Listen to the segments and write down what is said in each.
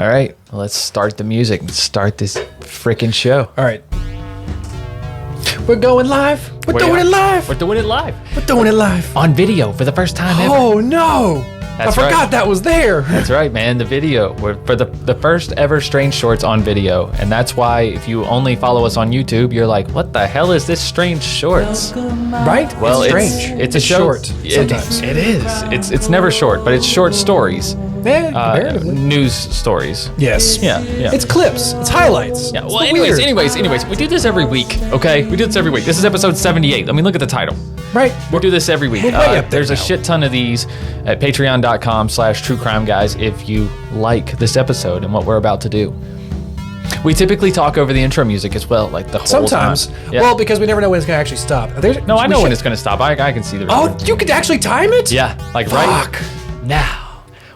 All right, let's start the music and start this freaking show. All right. We're going live. We're doing it live. We're doing it live. We're doing it live. On video for the first time ever. Oh, no. I forgot that was there. That's right, man. The video. We're for the first ever Strange Shorts on video. And that's why if you only follow us on YouTube, you're like, what the hell is this Strange Shorts? Right? Well, it's strange. It's a show. Short sometimes. It is. It's never short, but it's short stories. Yeah, comparatively. News stories. Yes. Yeah. It's clips. It's highlights. Yeah. Well, anyways, we do this every week, okay? We do this every week. This is episode 78. I mean, look at the title. Right. We do this every week. We're way up there there's now. a shit ton of these at patreon.com/truecrimeguys if you like this episode and what we're about to do. We typically talk over the intro music as well, like the whole Sometimes. time. Yeah. Well, because we never know when it's going to actually stop. No, I know when it's going to stop. I can see the Oh, you could actually time it? Yeah, like Fuck. right now.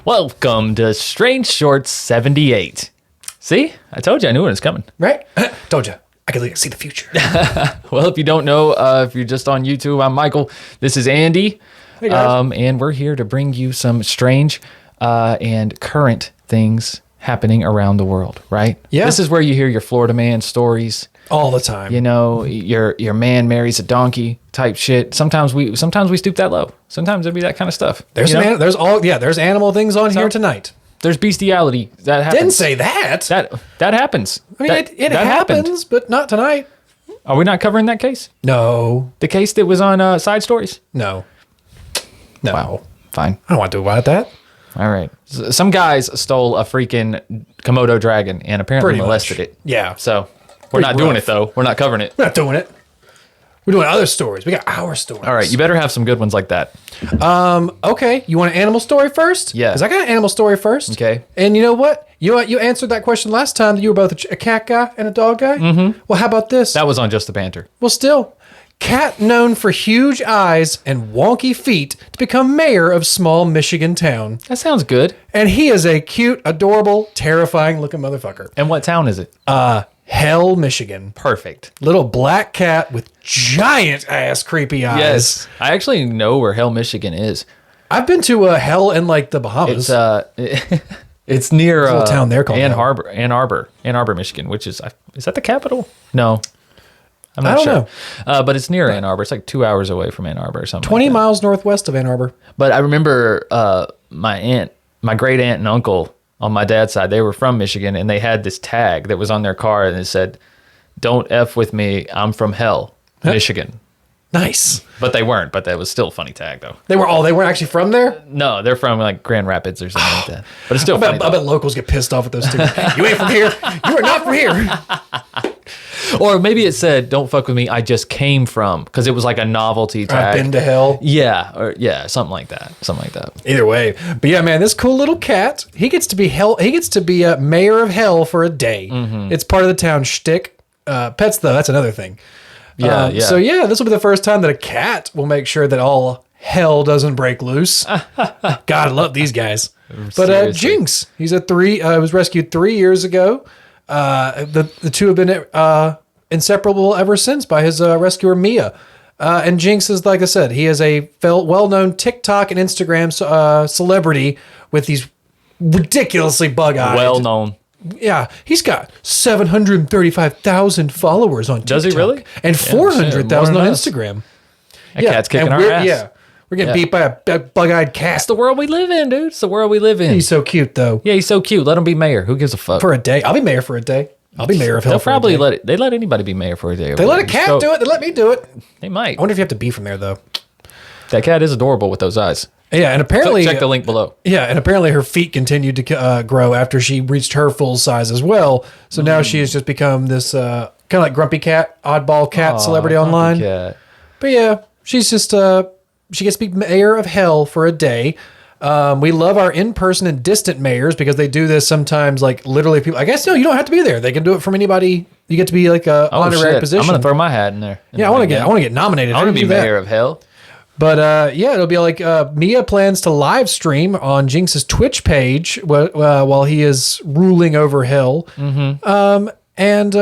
Welcome to Strange Shorts 78. See? I told you I knew when it was coming. Right? Told you. I could see the future. Well, if you don't know, if you're just on YouTube, I'm Michael. This is Andy. Hey, guys. And we're here to bring you some strange and current things happening around the world, right? Yeah. This is where you hear your Florida man stories. All the time. You know, your man marries a donkey type shit. Sometimes we stoop that low. Sometimes there'd be that kind of stuff. There's you know? there's animal things on here tonight. There's bestiality that happens. Didn't say that. That happens. I mean, it that happens, but not tonight. Are we not covering that case? No. The case that was on Side Stories? No. No. Wow. Fine. I don't want to do about that. All right. Some guys stole a freaking Komodo dragon and apparently Pretty molested much. it. Yeah. So we're not doing it, though. We're not covering it. We're not doing it. We're doing other stories. We got our stories. All right. You better have some good ones like that. Okay. You want an animal story first? Yeah. Because I got an animal story first. Okay. And you know what? You answered that question last time that you were both a cat guy and a dog guy. Mm-hmm. Well, how about this? That was on Just the Banter. Well, still, cat known for huge eyes and wonky feet to become mayor of small Michigan town. That sounds good. And he is a cute, adorable, terrifying looking motherfucker. And what town is it? Hell, Michigan. Perfect. Little black cat with giant ass creepy eyes. Yes. I actually know where Hell, Michigan is. I've been to Hell in like the Bahamas. It's near There's a little town there called Ann Hell. Arbor, Michigan, which is that the capital? No. I'm I not don't sure. know. But it's near Ann Arbor. It's like 2 hours away from Ann Arbor or something. 20 like that. miles northwest of Ann Arbor. But I remember my great aunt and uncle on my dad's side, they were from Michigan, and they had this tag that was on their car, and it said, "Don't F with me, I'm from Hell, Michigan." Nice. But they weren't, but that was still a funny tag, though. They weren't actually from there? No, they're from like Grand Rapids or something like that. But it's still I funny. bet locals get pissed off at those two. You ain't from here. You are not from here. Or maybe it said, "Don't fuck with me, I just came from," because it was like a novelty tag. I've been to hell. Yeah, something like that. Either way. But yeah, man, this cool little cat, he gets to be a mayor of hell for a day. Mm-hmm. It's part of the town shtick. Pets, though, that's another thing. Yeah. So yeah, this will be the first time that a cat will make sure that all hell doesn't break loose. God, I love these guys. But Seriously. Jinx, he's was rescued 3 years ago. The two have been inseparable ever since by his rescuer Mia. And Jinx is, like I said, he is a well-known TikTok and Instagram celebrity with these ridiculously bug-eyed. Well known. Yeah, he's got 735,000 followers on TikTok. Does he really? And 400,000 more on than us. Instagram. That cat's kicking and our ass. Yeah, we're getting beat by a bug-eyed cat. It's the world we live in, dude. It's the world we live in. He's so cute, though. Yeah, he's so cute. Let him be mayor. Who gives a fuck? For a day. I'll be mayor for a day. I'll be mayor of hell They'll for a probably day. they let anybody be mayor for a day. They let a cat do it. They let me do it. They might. I wonder if you have to be from there, though. That cat is adorable with those eyes. Yeah, and apparently... Check the link below. Yeah, and apparently her feet continued to grow after she reached her full size as well. So now she has just become this kind of like grumpy cat, oddball cat celebrity online. Cat. But yeah, she's just... she gets to be mayor of hell for a day. We love our in-person and distant mayors because they do this sometimes, like literally people... I guess, no, you don't have to be there. They can do it from anybody. You get to be like a honorary position. I'm going to throw my hat in there. Yeah, I want to get nominated. I want to be mayor of hell. But yeah, it'll be like Mia plans to live stream on Jinx's Twitch page while he is ruling over hell. Mm-hmm. And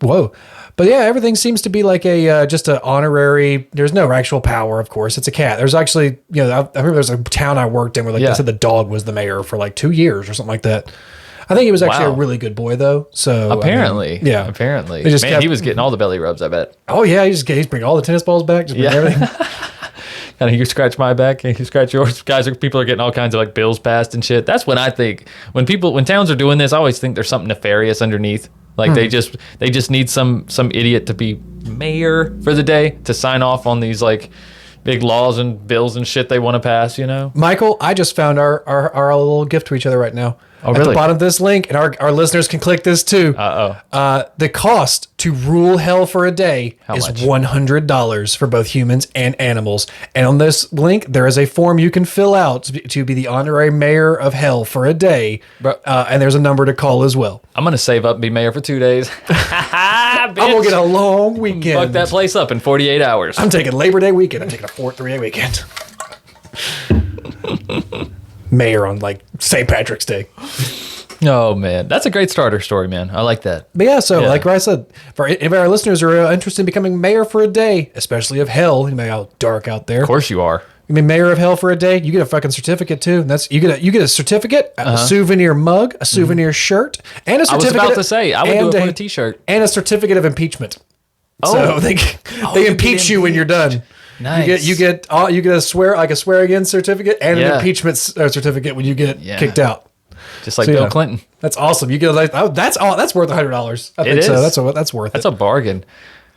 Whoa. But yeah, everything seems to be like a just an honorary. There's no actual power, of course. It's a cat. There's actually, I remember there's a town I worked in where like they said the dog was the mayor for like 2 years or something like that. I think he was actually a really good boy though. So apparently, apparently, he was getting all the belly rubs. I bet. Oh yeah, he's bringing all the tennis balls back, just bring everything. And you scratch my back, and you scratch yours. People are getting all kinds of like bills passed and shit. That's when I think when towns are doing this, I always think there's something nefarious underneath. Like they just need some idiot to be mayor for the day to sign off on these like big laws and bills and shit they want to pass. Michael, I just found our little gift to each other right now. Oh, At really? the bottom of this link, and our listeners can click this too. The cost to rule hell for a day is much? $100 for both humans and animals. And on this link, there is a form you can fill out to be the honorary mayor of hell for a day. And there's a number to call as well. I'm gonna save up and be mayor for 2 days. I'm gonna get a long weekend. Fuck that place up in 48 hours. I'm taking Labor Day weekend. I'm taking a 3-day weekend. Mayor on like St. Patrick's Day. Oh man, that's a great starter story, man. I like that. But yeah, so like I said, if our listeners are interested in becoming mayor for a day, especially of hell, you know how dark out there. Of course you are. You mean mayor of hell for a day? You get a fucking certificate too. And that's you get a certificate, a souvenir mug, a souvenir shirt, and a certificate. I was about to say I would do it for a t-shirt and a certificate of impeachment. Oh, so they impeach you when you're done. Nice. You get a swearing in certificate and an impeachment certificate when you get kicked out. Just like Bill Clinton. That's awesome. You get that's worth $100. I think so. That's worth it. That's a bargain.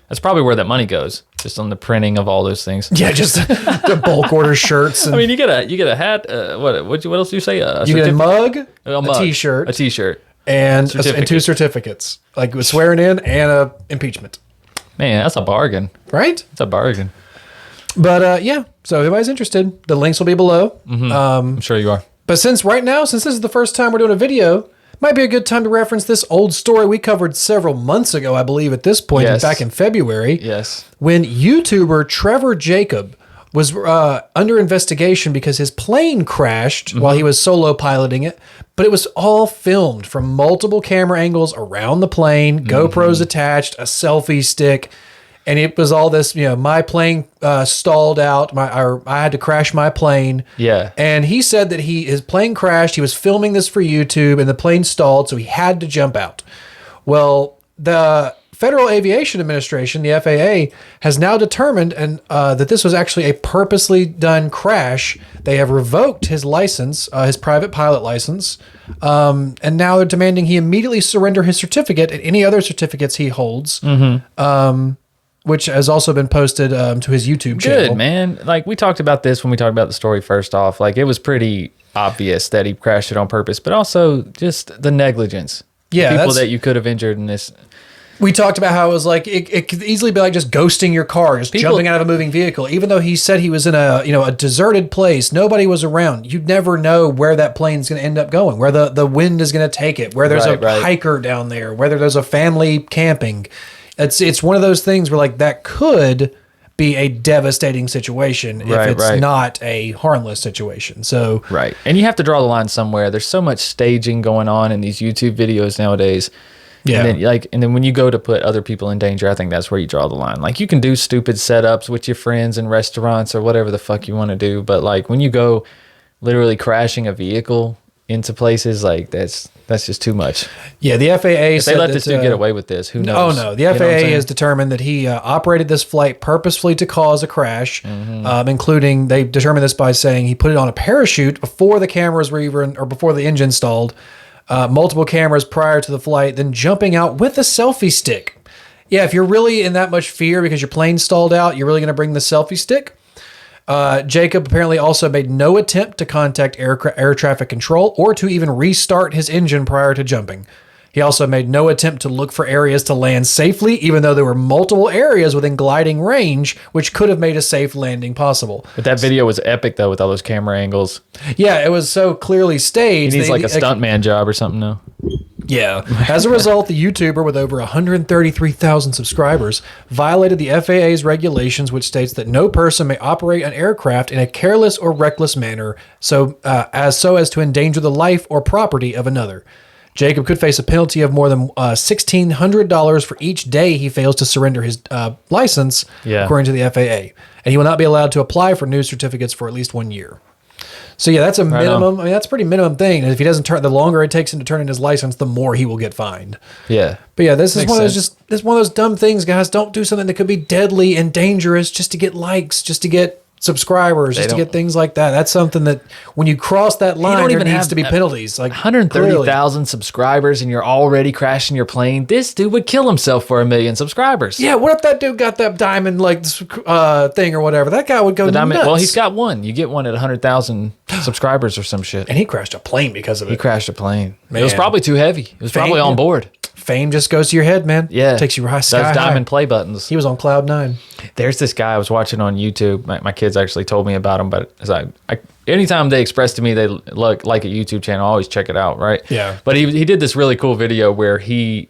That's probably where that money goes, just on the printing of all those things. Yeah, just the bulk order shirts. And, I mean, you get a hat. What else do you say? You get a mug, a t-shirt, and 2 certificates, like with swearing in and a impeachment. Man, that's a bargain, right? It's a bargain. But so if anybody's interested, the links will be below. Mm-hmm. I'm sure you are. But since this is the first time we're doing a video, might be a good time to reference this old story we covered several months ago, I believe, at this point, back in February. Yes. When YouTuber Trevor Jacob was under investigation because his plane crashed while he was solo piloting it, but it was all filmed from multiple camera angles around the plane, GoPros attached, a selfie stick. And it was all this, my plane stalled out. I had to crash my plane. Yeah. And he said that his plane crashed. He was filming this for YouTube, and the plane stalled, so he had to jump out. Well, the Federal Aviation Administration, the FAA, has now determined that this was actually a purposely done crash. They have revoked his license, his private pilot license, and now they're demanding he immediately surrender his certificate and any other certificates he holds. Which has also been posted to his YouTube channel. Good, man. Like, we talked about this when we talked about the story first off. Like, it was pretty obvious that he crashed it on purpose, but also just the negligence. Yeah, people that you could have injured in this. We talked about how it was like, it could easily be like just ghosting your car, just jumping out of a moving vehicle. Even though he said he was in a deserted place, nobody was around. You'd never know where that plane's going to end up going, where the wind is going to take it, where there's a hiker down there, whether there's a family camping. It's one of those things where like that could be a devastating situation if it's not a harmless situation. So and you have to draw the line somewhere. There's so much staging going on in these YouTube videos nowadays. Yeah, and then when you go to put other people in danger, I think that's where you draw the line. Like, you can do stupid setups with your friends in restaurants or whatever the fuck you want to do, but like when you go literally crashing a vehicle into places, like that's just too much. Yeah, the FAA if they let this dude get away with this, who knows? Oh no, the FAA has determined that he operated this flight purposefully to cause a crash, including they determined this by saying he put it on a parachute before the cameras were even, or before the engine stalled, multiple cameras prior to the flight, then jumping out with a selfie stick. Yeah, if you're really in that much fear because your plane stalled out, you're really going to bring the selfie stick. Jacob apparently also made no attempt to contact air traffic control or to even restart his engine prior to jumping. He also made no attempt to look for areas to land safely, even though there were multiple areas within gliding range, which could have made a safe landing possible. But that video was epic, though, with all those camera angles. Yeah, it was so clearly staged. He needs like a stuntman job or something, though. Yeah. As a result, the YouTuber with over 133,000 subscribers violated the FAA's regulations, which states that no person may operate an aircraft in a careless or reckless manner so as to endanger the life or property of another. Jacob could face a penalty of more than $1,600 for each day he fails to surrender his license, according to the FAA. And he will not be allowed to apply for new certificates for at least 1 year. So yeah, that's a minimum. I mean, that's a pretty minimum thing. And if he doesn't turn, the longer it takes him to turn in his license, the more he will get fined. Yeah. But yeah, this is one of those this is one of those dumb things, guys. Don't do something that could be deadly and dangerous just to get likes, just to get subscribers, just to get things like that. That's something that when you cross that line, there needs to be penalties. Like 130,000 subscribers and you're already crashing your plane. This dude would kill himself for 1 million subscribers. Yeah, what if that dude got that diamond thing or whatever? That guy would go nuts. Well, he's got one. You get one at 100,000 subscribers or some shit. And he crashed a plane because of it. He crashed a plane. Man. It was probably too heavy. It was probably on board. Fame just goes to your head, man. Yeah. Takes you right sky high. Those diamond play buttons. He was on cloud 9. There's this guy I was watching on YouTube. My kids actually told me about him, but anytime they express to me they like a YouTube channel, I always check it out, right? Yeah. But he did this really cool video where he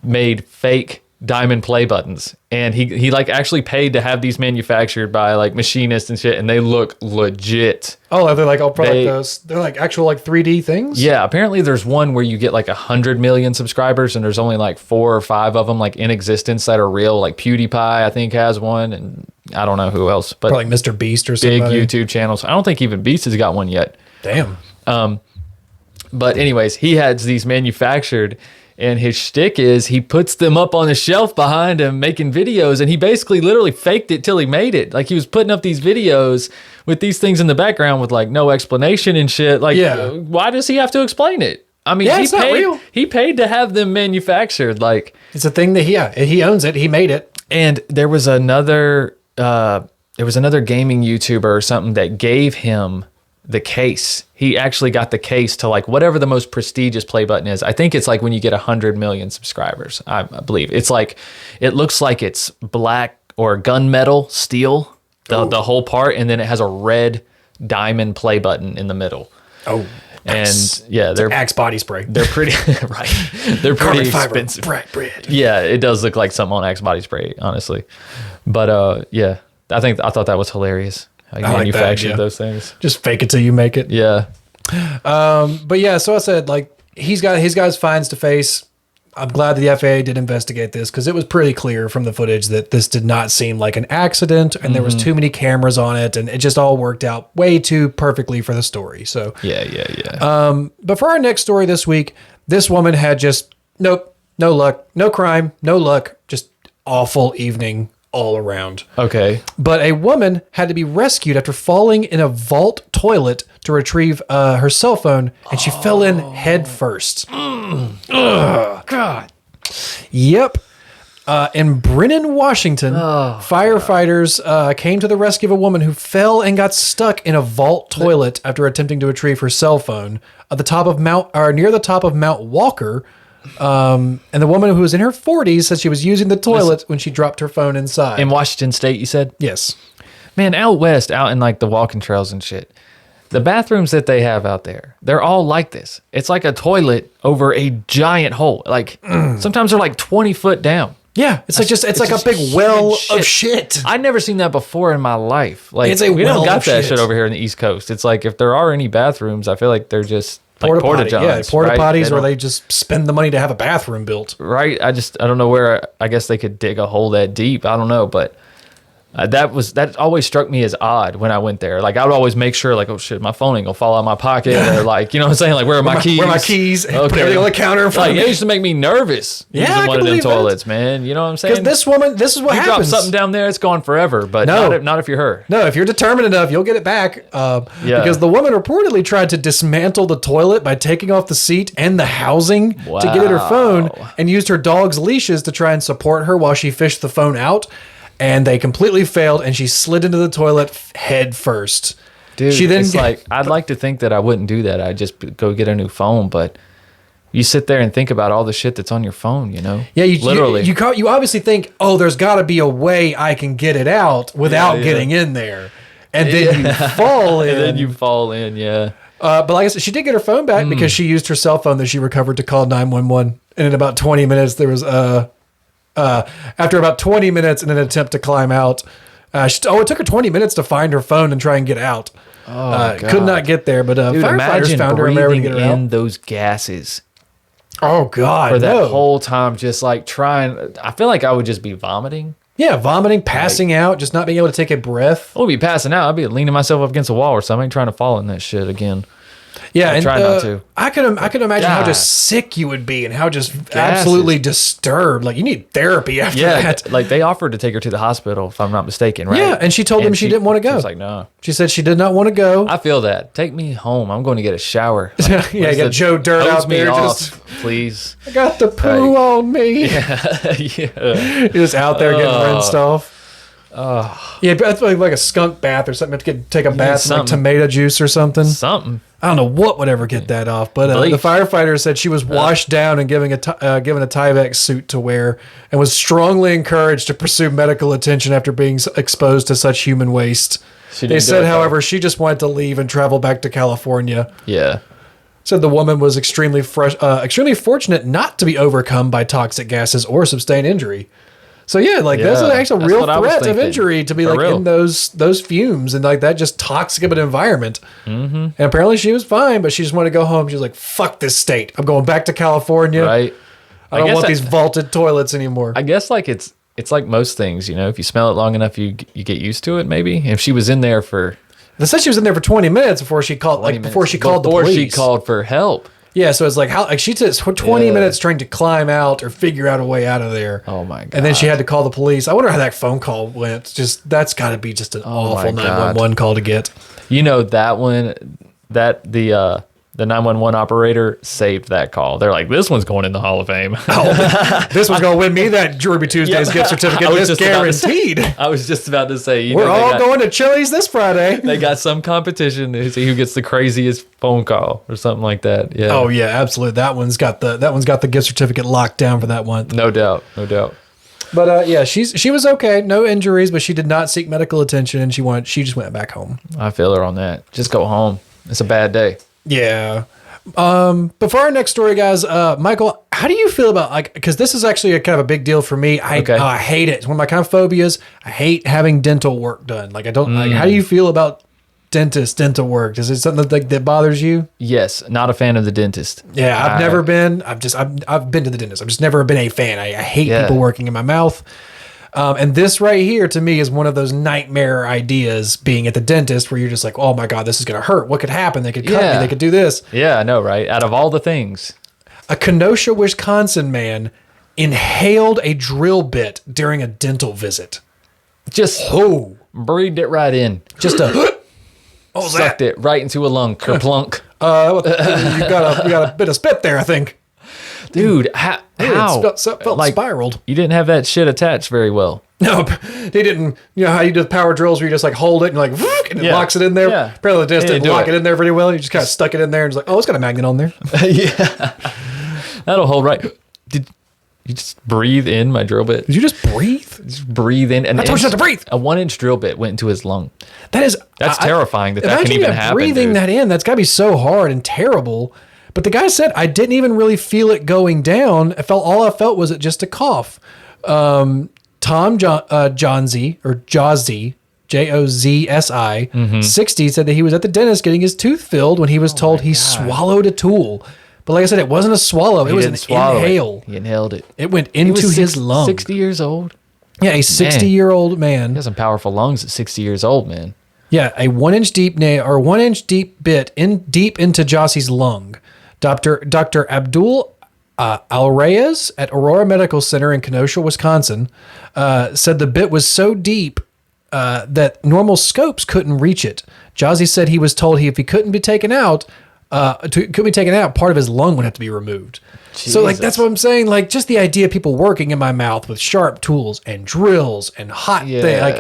made fake diamond play buttons, and he like actually paid to have these manufactured by like machinists and shit, and they look legit. Oh, they're like they're like actual like 3D things? Yeah, apparently there's one where you get like 100 million subscribers and there's only like 4 or 5 of them like in existence that are real. Like PewDiePie I think has one, and I don't know who else, but probably like Mr. Beast or something. Big YouTube channels. I don't think even Beast has got one yet. Damn. But anyways, he has these manufactured, and his shtick is he puts them up on the shelf behind him making videos, and he basically literally faked it till he made it. Like he was putting up these videos with these things in the background with like no explanation and shit. Like, why does he have to explain it? I mean, it's not real. He paid to have them manufactured. Like it's a thing that he owns it. He made it. And there was another gaming YouTuber or something that gave him the case. He actually got the case to like whatever the most prestigious play button is. I think it's like when you get 100 million subscribers, I believe. It's like, it looks like it's black or gunmetal steel, the whole part, and then it has a red diamond play button in the middle. Oh, nice. And yeah, they're Axe body spray. They're pretty right. They're pretty expensive. Bright bread. Yeah, it does look like something on Axe body spray, honestly. But yeah, I thought that was hilarious. How you manufactured those things. Just fake it till you make it. Yeah. But yeah, so I said, like, he's got his guys' fines to face. I'm glad the FAA did investigate this because it was pretty clear from the footage that this did not seem like an accident, and there was too many cameras on it, and it just all worked out way too perfectly for the story. So yeah. But for our next story this week, this woman had just no luck, no crime, no luck, just awful evening all around. Okay. But a woman had to be rescued after falling in a vault toilet to retrieve her cell phone, and she fell in head first. God. Yep. In Brennan, Washington, firefighters came to the rescue of a woman who fell and got stuck in a vault toilet after attempting to retrieve her cell phone at the top of near the top of Mount Walker. And the woman who was in her 40s said she was using the toilet when she dropped her phone inside. In Washington State, you said? Yes. Man, out west, out in like the walking trails and shit, the bathrooms that they have out there, they're all like this. It's like a toilet over a giant hole. Like sometimes they're like 20 foot down. Yeah, it's like a big well of shit. I'd never seen that before in my life. Like it's a we well don't got of that shit. shit over here in the East Coast. It's like if there are any bathrooms, I feel like they're just like porta johns. Yeah, porta right? potties where they just spend the money to have a bathroom built. Right. I don't know where. I guess they could dig a hole that deep. I don't know, but that always struck me as odd when I went there. Like I would always make sure, like, oh shit, my phone ain't gonna fall out of my pocket, or like, you know what I'm saying, like, where are my keys? Where are my keys? Okay. Put everything on the counter in front of me. It used to make me nervous. Yeah, using one of them toilets, man. You know what I'm saying? Because this woman, this is what you happens. You drop something down there, it's gone forever. But not if you're her. No, if you're determined enough, you'll get it back. Because the woman reportedly tried to dismantle the toilet by taking off the seat and the housing to get at her phone, and used her dog's leashes to try and support her while she fished the phone out. And they completely failed, and she slid into the toilet head first. Dude, it's like, I'd like to think that I wouldn't do that. I'd just go get a new phone, but you sit there and think about all the shit that's on your phone, you know? Yeah, literally. You obviously think, oh, there's got to be a way I can get it out without getting in there. And then you fall in. And then you fall in, yeah. But like I said, she did get her phone back because she used her cell phone that she recovered to call 911. And in about 20 minutes, there was after about 20 minutes in an attempt to climb out. It took her 20 minutes to find her phone and try and get out. Could not get there, but Dude, firefighters found her and they were able to get her out. Those gases Oh God, For that no. whole time, just like trying. I feel like I would just be vomiting. Yeah, vomiting, passing out, just not being able to take a breath. I would be passing out. I'd be leaning myself up against a wall or something, trying to fall in that shit again. Yeah, and try not to. I could imagine how God. just sick you would be and how just absolutely disturbed. Like you need therapy after that. Like they offered to take her to the hospital, if I'm not mistaken, right? Yeah, and she told them she didn't want to go. She was like, no. She said she did not want to go. I feel that. Take me home. I'm going to get a shower. Like, Yeah, get Joe Dirt hose out me there. off, Just please. I got the poo on me. Yeah. You're just out there getting rinsed off. Yeah, that's like a skunk bath or something. You have to take a bath in like tomato juice or something. Something. I don't know what would ever get that off, but the firefighter said she was washed down and given a Tyvek suit to wear, and was strongly encouraged to pursue medical attention after being exposed to such human waste. They said, however, she just wanted to leave and travel back to California. Yeah. Said the woman was extremely fortunate not to be overcome by toxic gases or sustain injury. So yeah, like that's an actual real threat of injury to be like in those fumes and like that just toxic of an environment. Mm-hmm. And apparently she was fine, but she just wanted to go home. She was like, "Fuck this state! I'm going back to California. Right? I don't want these vaulted toilets anymore." I guess like it's like most things, you know. If you smell it long enough, you get used to it. Maybe if she was in there for, they said she was in there for 20 minutes before she called. Before she called the police. Before she called for help. Yeah, so it's like how she took 20 minutes trying to climb out or figure out a way out of there. Oh my god! And then she had to call the police. I wonder how that phone call went. Just that's got to be just an awful 911 call to get. You know that one, that the 911 operator saved that call. They're like, this one's going in the Hall of Fame. This one's going to win me that Ruby Tuesdays gift certificate. This guaranteed. I was just about to say, we're all going to Chili's this Friday. They got some competition to see who gets the craziest phone call or something like that. Yeah. Oh yeah, absolutely. That one's got the gift certificate locked down for that one. No doubt. No doubt. But yeah, she was okay, no injuries, but she did not seek medical attention, and she just went back home. I feel her on that. Just go home. It's a bad day. Yeah. But for our next story, guys, Michael, how do you feel about because this is actually a kind of a big deal for me. I hate it. It's one of my kind of phobias. I hate having dental work done. Like I don't like. How do you feel about dental work? Is it something that bothers you? Yes, not a fan of the dentist. Yeah, I've never been. I've been to the dentist. I've just never been a fan. I hate people working in my mouth. And this right here to me is one of those nightmare ideas, being at the dentist where you're just like, oh my God, this is going to hurt. What could happen? They could cut me. They could do this. Yeah, I know, right? Out of all the things. A Kenosha, Wisconsin man inhaled a drill bit during a dental visit. Just breathed it right in. Just sucked it right into a lung. Kerplunk. You got a bit of spit there, I think. Dude, how? It felt like spiraled. You didn't have that shit attached very well. No, he didn't. You know how you do the power drills where you just like hold it and like, and it locks it in there? Yeah. Apparently the dentist didn't lock it in there very well. You just kind of stuck it in there and was like, oh, it's got a magnet on there. Yeah. That'll hold right. Did you just breathe in my drill bit? Did you just breathe? Just breathe in. I told you not to breathe. A 1-inch drill bit went into his lung. That's terrifying that can even happen. Breathing that in, that's got to be so hard and terrible. But the guy said, I didn't even really feel it going down. All I felt was just a cough. Tom Johnsy, or Jozzy, Jozsi, 60, said that he was at the dentist getting his tooth filled when he was told he swallowed a tool. But like I said, it wasn't a swallow. It was an inhale. He inhaled it. It went into his lung. 60 years old? Yeah, a 60-year-old man. He has some powerful lungs at 60 years old, man. Yeah, a 1-inch deep nail or 1-inch deep bit deep into Jossie's lung. Dr. Abdul Al-Reyes at Aurora Medical Center in Kenosha, Wisconsin, said the bit was so deep that normal scopes couldn't reach it. Jozzy said he was told if he couldn't be taken out, part of his lung would have to be removed. Jesus. So like that's what I'm saying. Like just the idea of people working in my mouth with sharp tools and drills and hot things.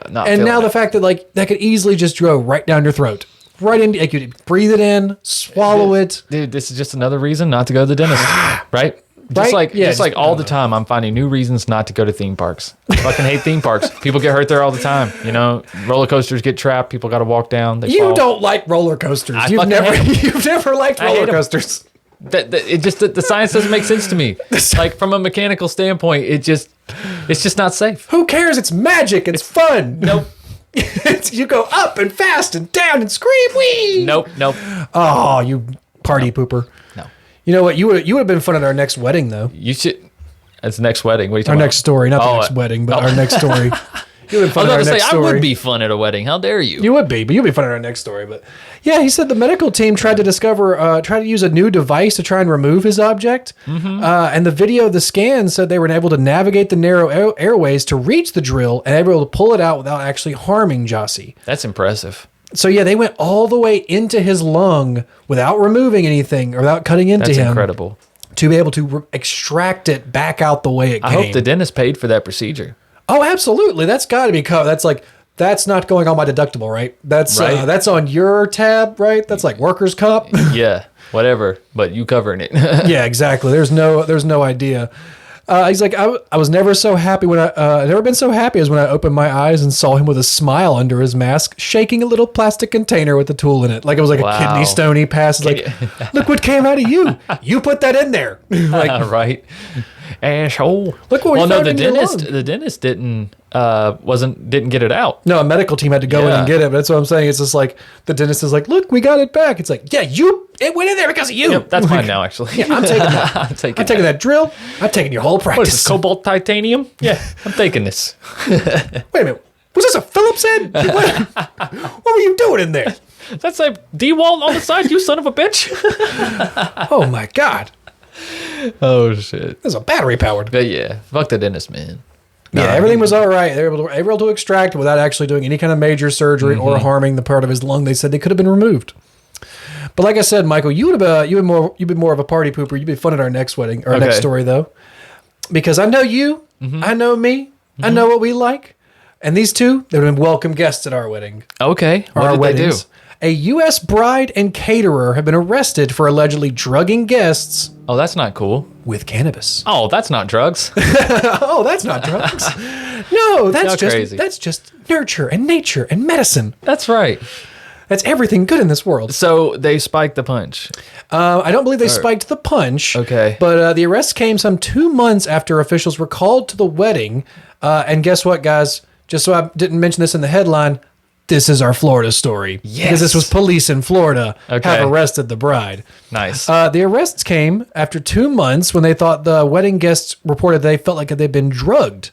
And now the fact that like that could easily just go right down your throat. Right in, like you breathe it in, swallow it. Dude, this is just another reason not to go to the dentist, right? Just like all the time, I'm finding new reasons not to go to theme parks. I fucking hate theme parks. People get hurt there all the time. You know, roller coasters get trapped. People got to walk down. You don't like roller coasters. You've never liked roller coasters. The science doesn't make sense to me. Like from a mechanical standpoint, it's just not safe. Who cares? It's magic. It's fun. Nope. You go up and fast and down and scream, wee. Nope. Oh, you party pooper. No. You know what? You would have been fun at our next wedding, though. You should. It's next wedding. What are you talking Our about? next story, not the next wedding, but our next story. You would have fun I at our was about to next say, story. I would be fun at a wedding. How dare you? You would be, but you'll be fun at our next story. But yeah, he said the medical team tried to use a new device to try and remove his object. And the video of the scan said they were able to navigate the narrow airways to reach the drill and able to pull it out without actually harming Jossie. That's impressive. So yeah, they went all the way into his lung without removing anything or without cutting into That's him. incredible. To be able to extract it back out the way it came. I hope the dentist paid for that procedure. Oh, absolutely. That's got to be covered. That's not going on my deductible, right? That's Right. That's on your tab, right? That's like workers' comp. Yeah, whatever. But you covering it. Yeah, exactly. There's no idea. He's like, I was never so happy when I never been so happy as when I opened my eyes and saw him with a smile under his mask, shaking a little plastic container with a tool in it, like it was like Wow. a kidney stone he passed. Like, look what came out of you. You put that in there. Like, Right. Asshole. Look what we well, no, found the in your dentist. lung. The dentist didn't get it out. no, a medical team had to go in and Yeah. get it. But that's what I'm saying. It's just like the dentist is like, look, we got it back. It's like, yeah, it went in there because of you. Yep, that's mine now. Actually, Yeah, I'm taking that. I'm taking I'm taking that drill. I'm taking your whole What practice. is this, cobalt titanium? Yeah, I'm taking this. Wait a minute. Was this a Phillips head? What were you doing in there? That's a D-wall on the side, you son of a bitch. Oh my God. Oh shit. This is a battery powered. But yeah, fuck the dentist, man. Yeah, everything was all right. They were able to extract it without actually doing any kind of major surgery or harming the part of his lung they said they could have been removed. But like I said, Michael, you've been more of a party pooper. You'd be fun at our next wedding, our next story though, because I know you, I know me, I know what we like, and these two, they would have been welcome guests at our wedding. Okay, what Our did weddings. they do? A U.S. bride and caterer have been arrested for allegedly drugging guests Oh, that's not cool. with cannabis. Oh, that's not drugs. Oh, that's not drugs. No, Y'all crazy. that's just nurture and nature and medicine. That's right. That's everything good in this world. So they spiked the punch. I don't believe they spiked the punch. Okay. But the arrest came some 2 months after officials were called to the wedding. And guess what, guys? Just so I didn't mention this in the headline, this is our Florida story. Yes. Because this was police in Florida Okay. have arrested the bride. Nice. The arrests came after 2 months when they thought the wedding guests reported they felt like they'd been drugged.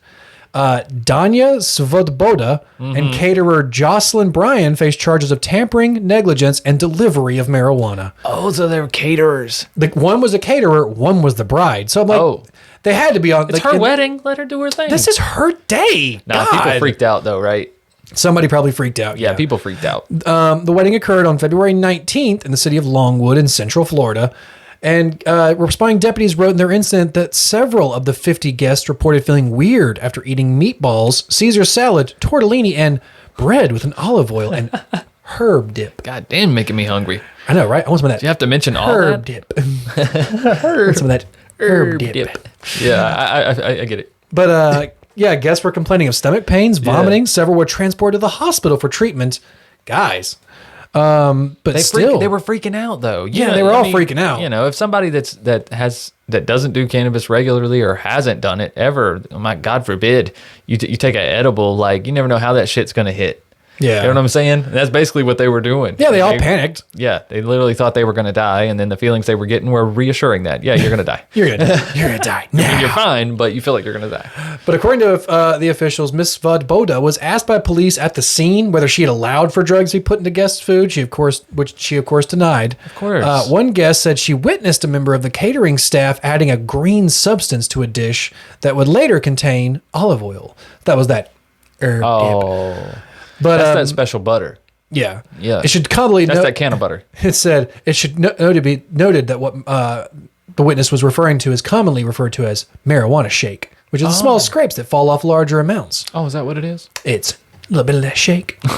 Danya Svoboda and caterer Jocelyn Bryan faced charges of tampering, negligence, and delivery of marijuana. Oh, so they were caterers. One was a caterer, one was the bride. So I'm like, Oh. they had to be on. It's like, her in- wedding. Let her do her thing. This is her day. Nah, God. people freaked out though, right? Somebody probably freaked out. Yeah, people freaked out. The wedding occurred on February 19th in the city of Longwood in Central Florida. And responding deputies wrote in their incident that several of the 50 guests reported feeling weird after eating meatballs, Caesar salad, tortellini, and bread with an olive oil and herb dip. God damn, making me hungry. I know, right? I want some of that You have to mention all herb that. dip. I want some of that herb dip. Yeah, I get it. But yeah, guests were complaining of stomach pains, vomiting. Several were transported to the hospital for treatment. Guys. But still, They were freaking out though. Yeah, they were all freaking out. You know, if somebody that doesn't do cannabis regularly or hasn't done it ever, oh my God forbid, you take an edible, like you never know how that shit's gonna hit. Yeah. You know what I'm saying? That's basically what they were doing. yeah, they all panicked. Yeah, they literally thought they were going to die, and then the feelings they were getting were reassuring that, yeah, you're going to die. You're gonna die. You're gonna die. I mean, now. you're fine, but you feel like you're going to die. But according to the officials, Miss Svoboda was asked by police at the scene whether she had allowed for drugs to be put into guest food. Which she of course denied. Of course. One guest said she witnessed a member of the catering staff adding a green substance to a dish that would later contain olive oil. That was that herb dip. Oh, But that's that special butter. yeah, Yeah. It should commonly That's that can of butter. It said it should be noted that what the witness was referring to is commonly referred to as marijuana shake, which is the small scrapes that fall off larger amounts. Oh, is that what it is? It's a little bit of that shake, a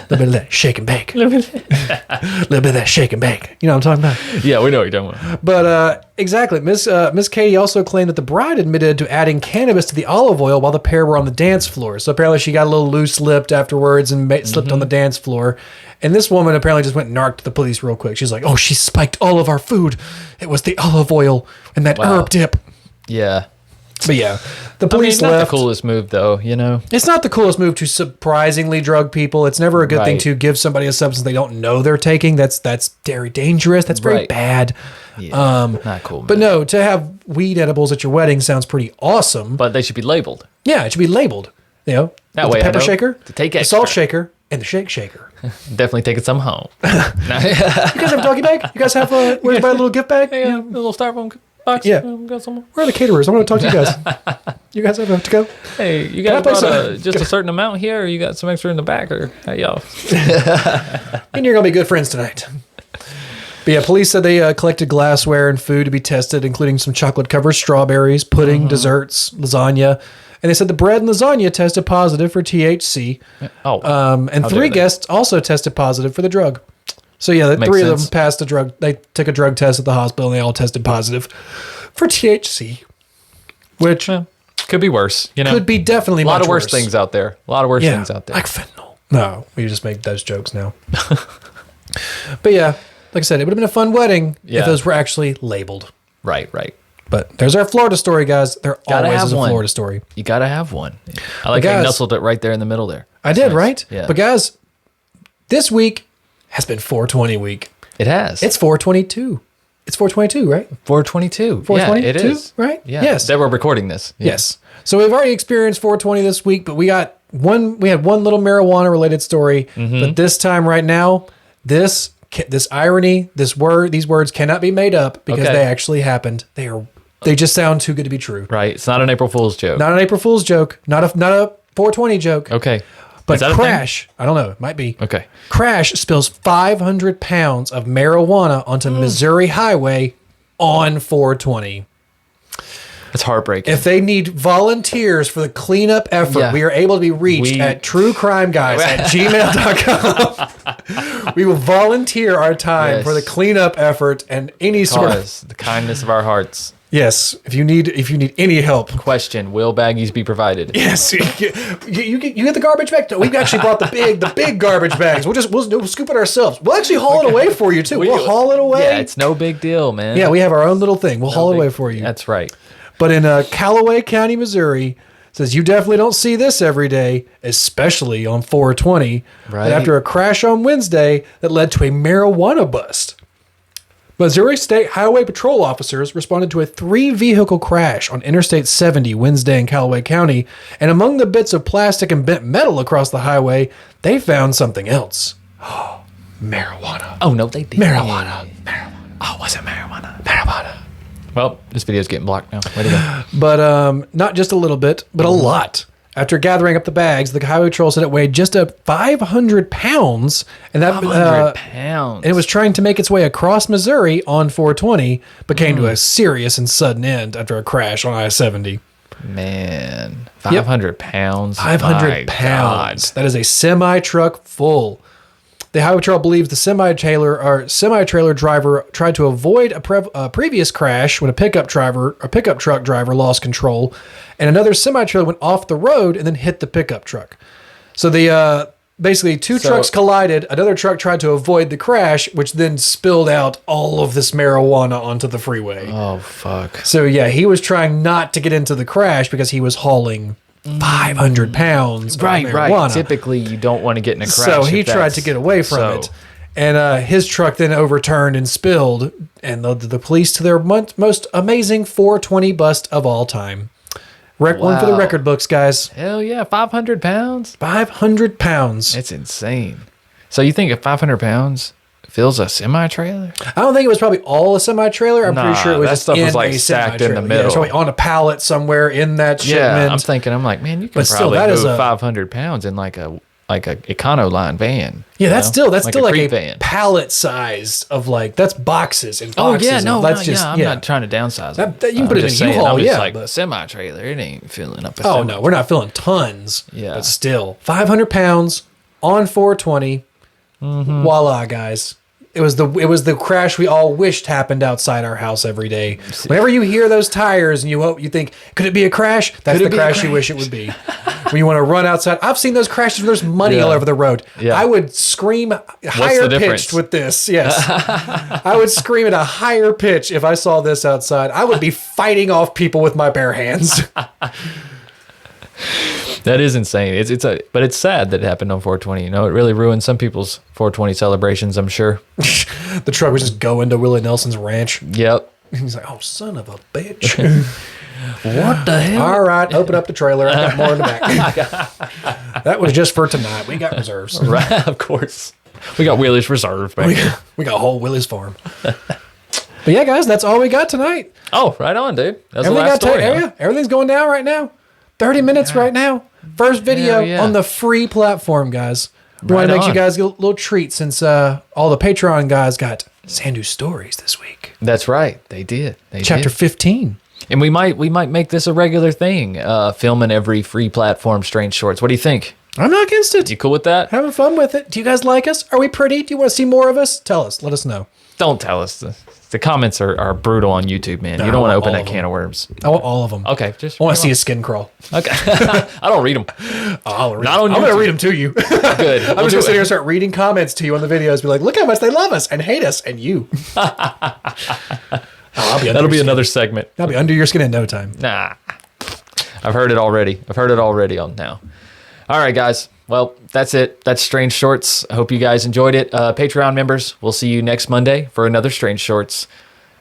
little bit of that shake and bake, a little bit of that shake and bake. You know what I'm talking about? Yeah, we know what you're talking about. But exactly, Miss Katie also claimed that the bride admitted to adding cannabis to the olive oil while the pair were on the dance floor. So apparently she got a little loose-lipped afterwards and slipped on the dance floor. And this woman apparently just went and narked the police real quick. She's like, "Oh, she spiked all of our food. It was the olive oil and that Wow. herb dip." Yeah. But yeah, the I mean, police not left. the coolest move, though. You know, It's not the coolest move to surprisingly drug people. It's never a good thing Right. to give somebody a substance they don't know they're taking. That's very dangerous. That's very Right. bad. yeah, not cool. But man. no, to have weed edibles at your wedding sounds pretty awesome. But they should be labeled. Yeah, it should be labeled. You know, That with way I the pepper know shaker, to take the salt extra. shaker, and the shake shaker. Definitely taking some home. You guys have a doggy bag? You guys have where's my little gift bag? Yeah, a little styrofoam box. Yeah. Got some. Where are the caterers? I want to talk to you guys. You guys have to go? Hey, you I guys play brought some- just a certain amount here, or you got some extra in the back, or hey y'all? And you're going to be good friends tonight. But yeah, police said they collected glassware and food to be tested, including some chocolate-covered strawberries, pudding, desserts, lasagna. And they said the bread and lasagna tested positive for THC. Oh, And how 3 dare they. guests also tested positive for the drug. So yeah, the Makes 3 of sense. them passed the drug. They took a drug test at the hospital, and they all tested positive for THC, which Yeah, could be worse. You know, could be definitely a lot much of worse worse things out there. A lot of worse Yeah, things out there. like fentanyl. No, we just make those jokes now. But yeah, like I said, it would have been a fun wedding Yeah. if those were actually labeled. Right. But there's our Florida story, guys. There Gotta always have is a one. Florida story. You gotta have one. I like how guys- you nestled it right there in the middle there. I did, Nice. right? Yeah. But guys, this week has been 420 week. It has. It's 422. It's 422, right? 422. 422, Yeah, it is. right? Yeah. Yes. That we're recording this. Yeah. Yes. So we've already experienced 420 this week, but we had one little marijuana related story. Mm-hmm. But this time right now, this irony, these words cannot be made up because Okay. they actually happened. They just sound too good to be true. Right. It's not an April Fool's joke. Not an April Fool's joke, not a 420 joke. Okay. But Is that a thing? Crash, I don't know, it might be. Okay. Crash spills 500 pounds of marijuana onto Missouri Highway on 420. It's heartbreaking. If they need volunteers for the cleanup effort, Yeah. we are able to be reached at truecrimeguys@gmail.com. We will volunteer our time Yes. for the cleanup effort and any sort of Cause the kindness of our hearts. yes. If you need any help, Question: will baggies be provided? yes, you get the garbage bag. No, we've actually brought the big garbage bags. We'll scoop it ourselves. We'll actually haul it away for you too. We'll haul it away. Yeah, it's no big deal, man. Yeah, we have our own little thing. We'll haul it Big- away for you. That's right. But in Callaway County, Missouri, says you definitely don't see this every day, especially on 420. Right. But after a crash on Wednesday that led to a marijuana bust. Missouri State Highway Patrol officers responded to a 3-vehicle crash on Interstate 70 Wednesday in Callaway County, and among the bits of plastic and bent metal across the highway, they found something else. Marijuana. Oh no, they did. Marijuana. Oh, was it marijuana? Marijuana. Well, this video's getting blocked now. Way to go. But not just a little bit, but a lot. After gathering up the bags, the highway patrol said it weighed just 500 pounds, and that 500 pounds. and it was trying to make its way across Missouri on 420, but came to a serious and sudden end after a crash on I-70. Man, 500 pounds. 500 My pounds. God. That is a semi truck full. The highway patrol believes the semi-trailer driver tried to avoid a previous crash when a pickup truck driver lost control, and another semi-trailer went off the road and then hit the pickup truck. So the basically two trucks collided. Another truck tried to avoid the crash, which then spilled out all of this marijuana onto the freeway. Oh fuck. So yeah, he was trying not to get into the crash because he was hauling 500 pounds of marijuana. Right. Typically, you don't want to get in a crash. So he if tried that's- to get away from so- it. And his truck then overturned and spilled, and led the police to their most amazing 420 bust of all time. One for the Wow. record books, guys. Hell yeah, 500 pounds. 500 pounds. It's insane. So you think if 500 pounds fills a semi trailer? I don't think it was probably all a semi-trailer. I'm pretty Nah, sure it was that just stuff in was, like, a stacked in the semi-trailer. Yeah, it's middle. probably on a pallet somewhere in that shipment. I'm like, man, you can But still, probably that is move a- 500 pounds in like a Econoline van. Yeah, you that's know? still like creep a van. pallet size of that's boxes and Oh boxes. yeah, and no, that's no, just I'm not trying to downsize it. that- you can put I'm it just in a saying, U-Haul, I'm just yeah, like but- semi trailer. It ain't filling up a Oh semi. no, we're not filling tons. Yeah. But still, 500 pounds on 420. Mm-hmm. Voila, guys. It was the crash we all wished happened outside our house every day. Whenever you hear those tires and you think, could it be a crash? That's the crash you wish it would be. When you want to run outside. I've seen those crashes where there's money all over the road. Yeah. I would scream higher pitched with this. Yes. I would scream at a higher pitch if I saw this outside. I would be fighting off people with my bare hands. That is insane. But it's sad that it happened on 420. You know, it really ruined some people's 420 celebrations, I'm sure. The truck was just going to Willie Nelson's ranch. Yep. He's like, oh, son of a bitch. What the hell? All right, open up the trailer. I got more in the back. That was just for tonight. We got reserves. Right, of course. We got Willie's reserve back here. We got whole Willie's farm. But yeah, guys, that's all we got tonight. Oh, right on, dude. That's the last story. Yeah, everything's going down right now. 30 minutes right now. First video on the free platform, guys. We want to make you guys a little treat since all the Patreon guys got Sandu stories this week. That's right. They did. Chapter 15. And we might make this a regular thing, filming every free platform Strange Shorts. What do you think? I'm not against it. You cool with that? Having fun with it. Do you guys like us? Are we pretty? Do you want to see more of us? Tell us. Let us know. Don't tell us. The comments are brutal on YouTube, man. You don't want to open that can of worms. I want all of them. Okay. I want to see his skin crawl. Okay. I don't read them. I'm going to read them to you. Good. I'm just going to sit here and start reading comments to you on the videos. Be like, look how much they love us and hate us and you. That'll be another segment. I'll be under your skin in no time. Nah. I've heard it already. On now. All right, guys. Well, that's it. That's Strange Shorts. I hope you guys enjoyed it. Patreon members, we'll see you next Monday for another Strange Shorts.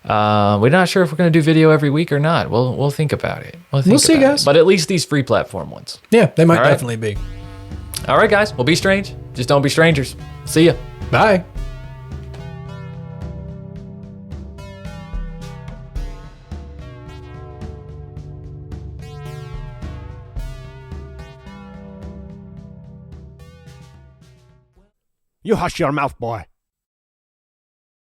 We're not sure if we're going to do video every week or not. We'll think about it. We'll see, guys. But at least these free platform ones. Yeah, they might definitely be. All right, guys. Well, be strange. Just don't be strangers. See ya. Bye. You hush your mouth, boy.